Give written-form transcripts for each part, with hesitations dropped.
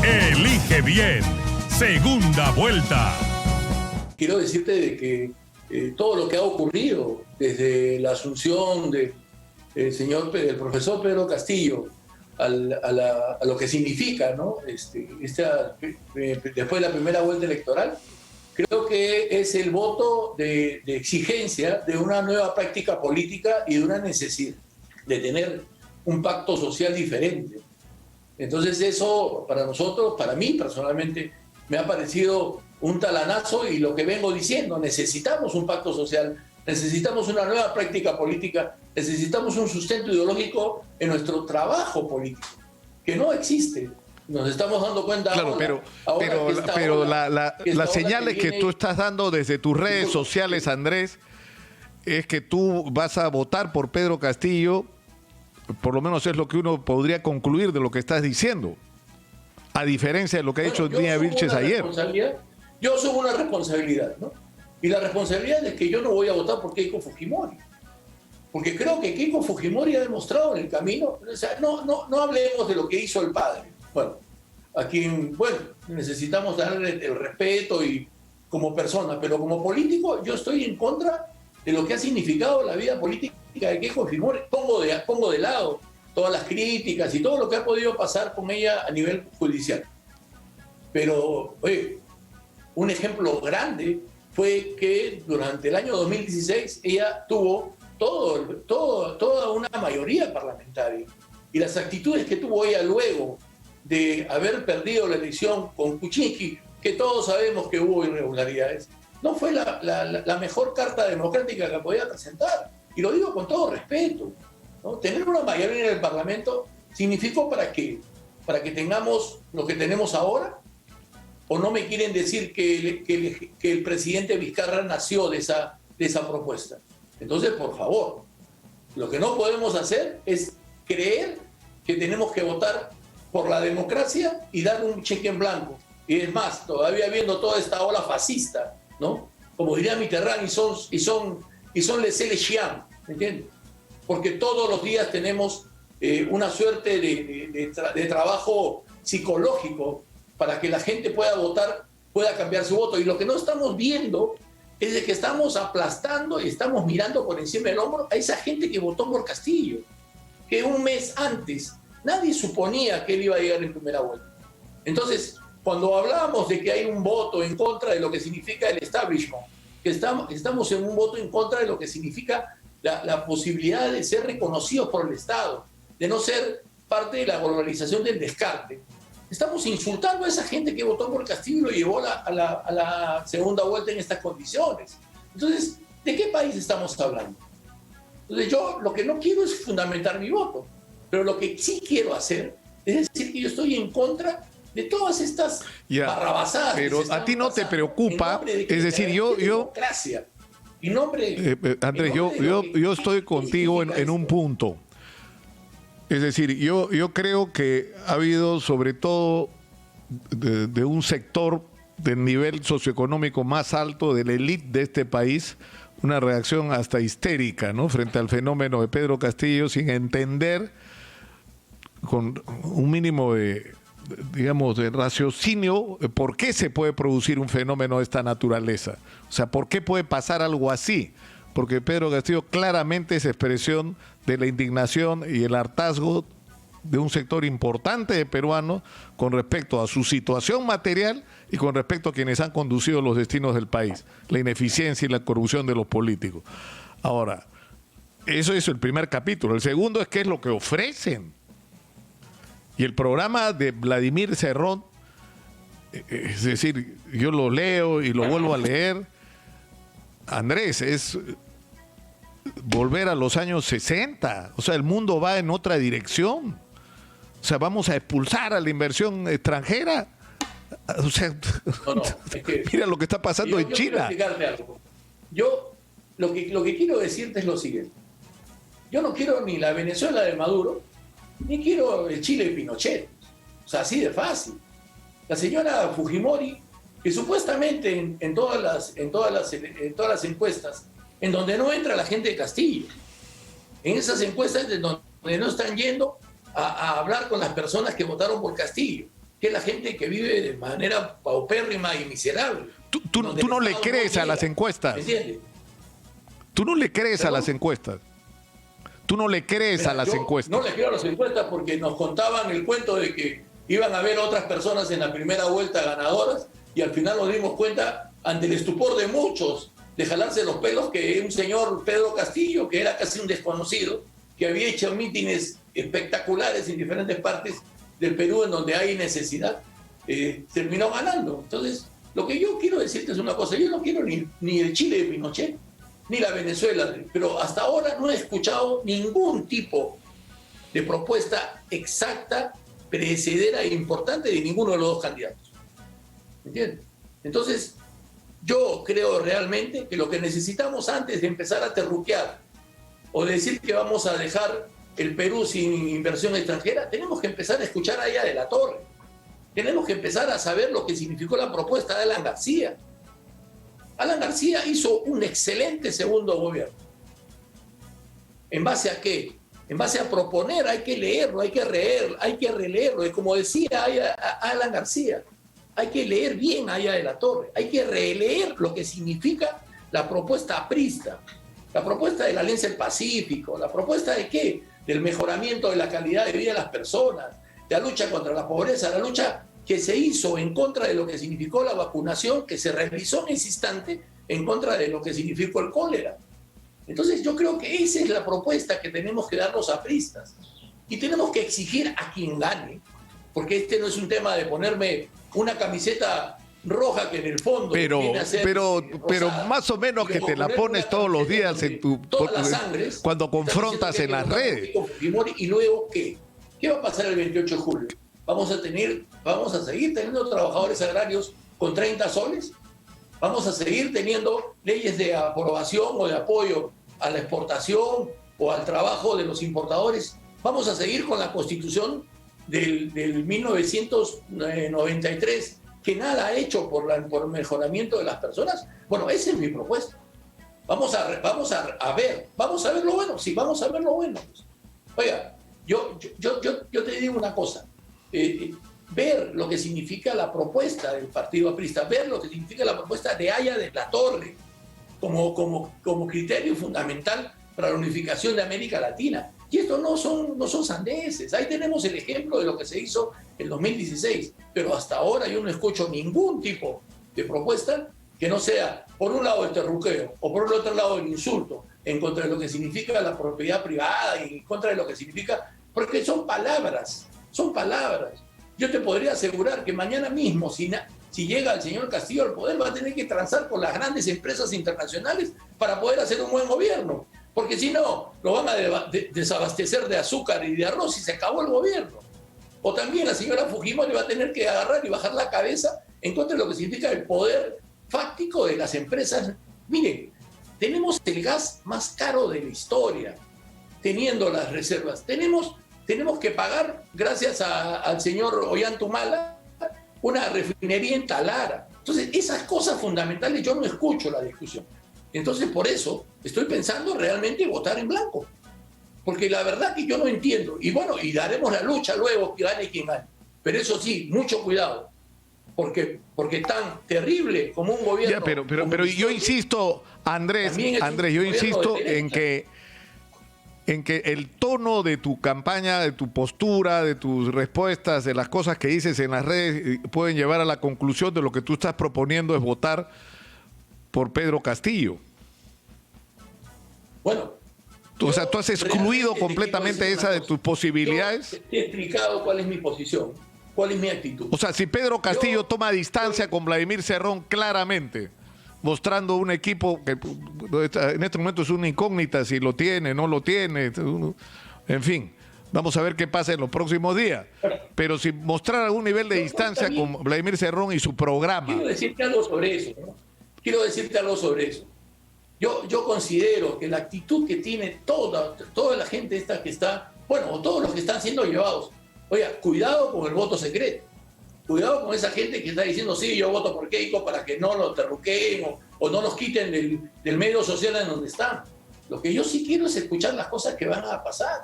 Elige bien. Segunda vuelta. Quiero decirte de que todo lo que ha ocurrido desde la asunción del profesor Pedro Castillo a lo que significa, ¿no? Después de la primera vuelta electoral, creo que es el voto de exigencia de una nueva práctica política y de una necesidad de tener un pacto social diferente. Entonces eso para nosotros, para mí personalmente, me ha parecido un talanazo, y lo que vengo diciendo: necesitamos un pacto social, necesitamos una nueva práctica política, necesitamos un sustento ideológico en nuestro trabajo político, que no existe. Nos estamos dando cuenta claro, pero las señales que tú estás dando desde tus redes sociales, Andrés, es que tú vas a votar por Pedro Castillo. Por lo menos es lo que uno podría concluir de lo que estás diciendo, a diferencia de lo que ha dicho Dina Vilches ayer. Yo asumo una responsabilidad, ¿no? Y la responsabilidad es que yo no voy a votar por Keiko Fujimori, porque creo que Keiko Fujimori ha demostrado en el camino. O sea, no hablemos de lo que hizo el padre, bueno, a quien, necesitamos darle el respeto y como persona, pero como político yo estoy en contra de lo que ha significado la vida política de Keiko Fujimori. Pongo de lado todas las críticas y todo lo que ha podido pasar con ella a nivel judicial. Pero, un ejemplo grande fue que durante el año 2016 ella tuvo toda una mayoría parlamentaria. Y las actitudes que tuvo ella luego de haber perdido la elección con Kuczynski, que todos sabemos que hubo irregularidades, no fue la mejor carta democrática que podía presentar. Y lo digo con todo respeto, ¿no? Tener una mayoría en el Parlamento significó ¿para qué? ¿Para que tengamos lo que tenemos ahora? ¿O no me quieren decir que el presidente Vizcarra nació de esa propuesta? Entonces, por favor, lo que no podemos hacer es creer que tenemos que votar por la democracia y dar un cheque en blanco. Y es más, todavía viendo toda esta ola fascista, ¿no? Como diría Mitterrand, y son les chiens, ¿me entiendes? Porque todos los días tenemos una suerte de trabajo psicológico para que la gente pueda votar, pueda cambiar su voto. Y lo que no estamos viendo es de que estamos aplastando y estamos mirando por encima del hombro a esa gente que votó por Castillo, que un mes antes nadie suponía que él iba a llegar en primera vuelta. Entonces, cuando hablamos de que hay un voto en contra de lo que significa el establishment, que estamos en un voto en contra de lo que significa la posibilidad de ser reconocidos por el Estado, de no ser parte de la globalización del descarte, estamos insultando a esa gente que votó por Castillo y lo llevó a la segunda vuelta en estas condiciones. Entonces, ¿de qué país estamos hablando? Entonces, yo lo que no quiero es fundamentar mi voto, pero lo que sí quiero hacer es decir que yo estoy en contra de todas estas barrabasadas. Pero a ti no te preocupa, es decir, democracia. Andrés, yo estoy contigo en un punto. Es decir, yo creo que ha habido, sobre todo de un sector del nivel socioeconómico más alto, de la élite de este país, una reacción hasta histérica, ¿no?, frente al fenómeno de Pedro Castillo, sin entender, con un mínimo de raciocinio, por qué se puede producir un fenómeno de esta naturaleza. O sea, ¿por qué puede pasar algo así? Porque Pedro Castillo claramente es expresión de la indignación y el hartazgo de un sector importante de peruanos con respecto a su situación material y con respecto a quienes han conducido los destinos del país, la ineficiencia y la corrupción de los políticos. Ahora, eso es el primer capítulo. El segundo es qué es lo que ofrecen. Y el programa de Vladimir Cerrón, es decir, yo lo leo y lo vuelvo a leer, Andrés, es volver a los años 60. O sea, el mundo va en otra dirección. O sea, vamos a expulsar a la inversión extranjera. O sea, es que, mira lo que está pasando en China. Quiero explicarte algo. Yo lo que quiero decirte es lo siguiente. Yo no quiero ni la Venezuela de Maduro, ni quiero el Chile de Pinochet. O sea, así de fácil. La señora Fujimori, que supuestamente en todas las encuestas, en donde no entra la gente de Castillo, en esas encuestas de donde no están yendo a hablar con las personas que votaron por Castillo, que es la gente que vive de manera paupérrima y miserable. Tú no le crees a las encuestas. ¿Me entiendes? Tú no le crees a ¿Perdón? las encuestas. Tú no le crees Mira, a las yo encuestas. No le creo a las encuestas porque nos contaban el cuento de que iban a haber otras personas en la primera vuelta ganadoras y al final nos dimos cuenta, ante el estupor de muchos, de jalarse los pelos, que un señor Pedro Castillo, que era casi un desconocido, que había hecho mítines espectaculares en diferentes partes del Perú en donde hay necesidad, terminó ganando. Entonces, lo que yo quiero decirte es una cosa, yo no quiero ni el Chile de Pinochet, ni la Venezuela, pero hasta ahora no he escuchado ningún tipo de propuesta exacta, perecedera e importante de ninguno de los dos candidatos. ¿Me entiendes? Entonces, yo creo realmente que lo que necesitamos antes de empezar a terruquear o decir que vamos a dejar el Perú sin inversión extranjera, tenemos que empezar a escuchar allá de la Torre. Tenemos que empezar a saber lo que significó la propuesta de Alan García. Alan García hizo un excelente segundo gobierno. ¿En base a qué? En base a proponer, hay que leerlo, hay que releerlo. Y como decía Alan García, hay que leer bien allá de la Torre, hay que releer lo que significa la propuesta aprista, la propuesta de la Alianza del Pacífico, la propuesta de qué, del mejoramiento de la calidad de vida de las personas, de la lucha contra la pobreza, la lucha que se hizo en contra de lo que significó la vacunación, que se realizó en ese instante en contra de lo que significó el cólera. Entonces yo creo que esa es la propuesta que tenemos que dar los apristas y tenemos que exigir a quien gane, porque este no es un tema de ponerme una camiseta roja que en el fondo pero viene a ser rosada, más o menos que te la pones todos los días en tu cuando confrontas en las redes. Y luego ¿qué va a pasar el 28 de julio? Vamos a seguir teniendo trabajadores agrarios con 30 soles, vamos a seguir teniendo leyes de aprobación o de apoyo a la exportación o al trabajo de los importadores, vamos a seguir con la Constitución del 1993, que nada ha hecho por el mejoramiento de las personas. Bueno, esa es mi propuesta. Vamos a ver lo bueno. Sí, vamos a ver lo bueno. Oiga, yo te digo una cosa. Ver lo que significa la propuesta del Partido Aprista, ver lo que significa la propuesta de Haya de la Torre como criterio fundamental para la unificación de América Latina. Y esto no son sandeces. Ahí tenemos el ejemplo de lo que se hizo en 2016. Pero hasta ahora yo no escucho ningún tipo de propuesta que no sea, por un lado, el terruqueo o por el otro lado, el insulto en contra de lo que significa la propiedad privada y en contra de lo que significa... Porque son palabras. Yo te podría asegurar que mañana mismo, si llega el señor Castillo al poder, va a tener que transar con las grandes empresas internacionales para poder hacer un buen gobierno. Porque si no, lo van a desabastecer de azúcar y de arroz y se acabó el gobierno. O también la señora Fujimori va a tener que agarrar y bajar la cabeza en contra de lo que significa el poder fáctico de las empresas. Miren, tenemos el gas más caro de la historia, teniendo las reservas. Tenemos que pagar, gracias al señor Ollantumala, una refinería en Talara. Entonces, esas cosas fundamentales yo no escucho la discusión. Entonces, por eso estoy pensando realmente votar en blanco. Porque la verdad que yo no entiendo. Y bueno, y daremos la lucha luego, que gane quien gane. Pero eso sí, mucho cuidado. Porque tan terrible como un gobierno... Ya, pero yo insisto, Andrés, yo insisto en que el tono de tu campaña, de tu postura, de tus respuestas, de las cosas que dices en las redes, pueden llevar a la conclusión de lo que tú estás proponiendo es votar por Pedro Castillo. Bueno, O sea, tú has excluido completamente esa de tus posibilidades. Yo te he explicado cuál es mi posición, cuál es mi actitud. O sea, si Pedro Castillo toma distancia con Vladimir Cerrón claramente, mostrando un equipo que en este momento es una incógnita, si lo tiene, no lo tiene, en fin, vamos a ver qué pasa en los próximos días. Pero si mostrar algún nivel de distancia con Vladimir Cerrón y su programa. Quiero decirte algo sobre eso, ¿no? Yo considero que la actitud que tiene toda la gente esta que está, bueno, o todos los que están siendo llevados, oiga, cuidado con el voto secreto. Cuidado con esa gente que está diciendo, sí, yo voto por Keiko para que no lo terruqueen o no nos quiten del medio social en donde están. Lo que yo sí quiero es escuchar las cosas que van a pasar.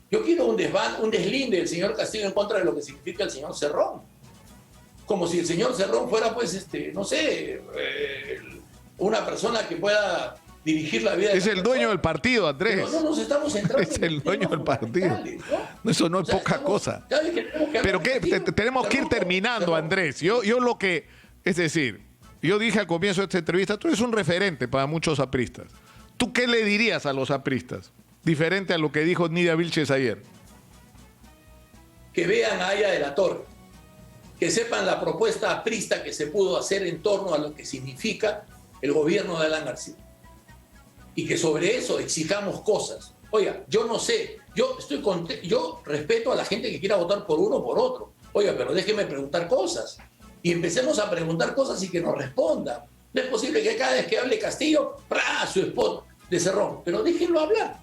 Yo quiero un deslinde del señor Castillo en contra de lo que significa el señor Cerrón. como si el señor Cerrón fuera, pues, no sé, una persona que pueda dirigir la vida. Es el dueño del partido, Andrés. Pero no nos estamos centrando es el dueño del partido. ¿No? Eso no es poca cosa. Pero que tenemos que ir terminando, Andrés. Yo lo que, es decir, yo dije al comienzo de esta entrevista, tú eres un referente para muchos apristas. ¿Tú qué le dirías a los apristas? Diferente a lo que dijo Nidia Vilches ayer. Que vean a Aya de la Torre, que sepan la propuesta aprista que se pudo hacer en torno a lo que significa el gobierno de Alan García. Y que sobre eso exijamos cosas. Oiga, yo no sé, yo respeto a la gente que quiera votar por uno o por otro. Oiga, pero déjeme preguntar cosas. Y empecemos a preguntar cosas y que nos respondan. No es posible que cada vez que hable Castillo, ¡pra! Su spot de Cerrón. Pero déjenlo hablar.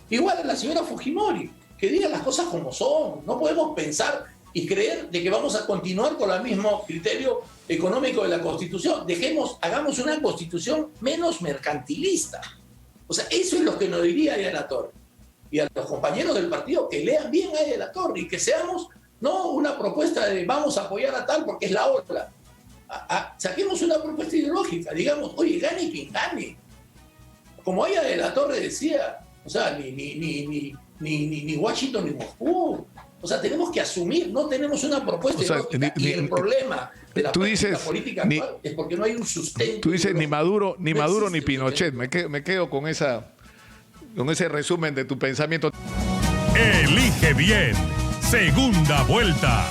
Igual a la señora Fujimori, que diga las cosas como son. No podemos pensar y creer de que vamos a continuar con el mismo criterio económico de la Constitución. Hagamos una Constitución menos mercantilista. O sea, eso es lo que nos diría Aya de la Torre. Y a los compañeros del partido que lean bien a Aya de la Torre y que seamos, no una propuesta de vamos a apoyar a tal porque es la otra. Saquemos una propuesta ideológica, digamos, oye, gane quien gane. Como Aya de la Torre decía, o sea, ni Washington ni Moscú. O sea, tenemos que asumir, no tenemos una propuesta ideológica. Y el problema de la política actual es porque no hay un sustento. Tú dices ni Maduro ni Pinochet. Me quedo con ese resumen de tu pensamiento. Elige bien. Segunda vuelta.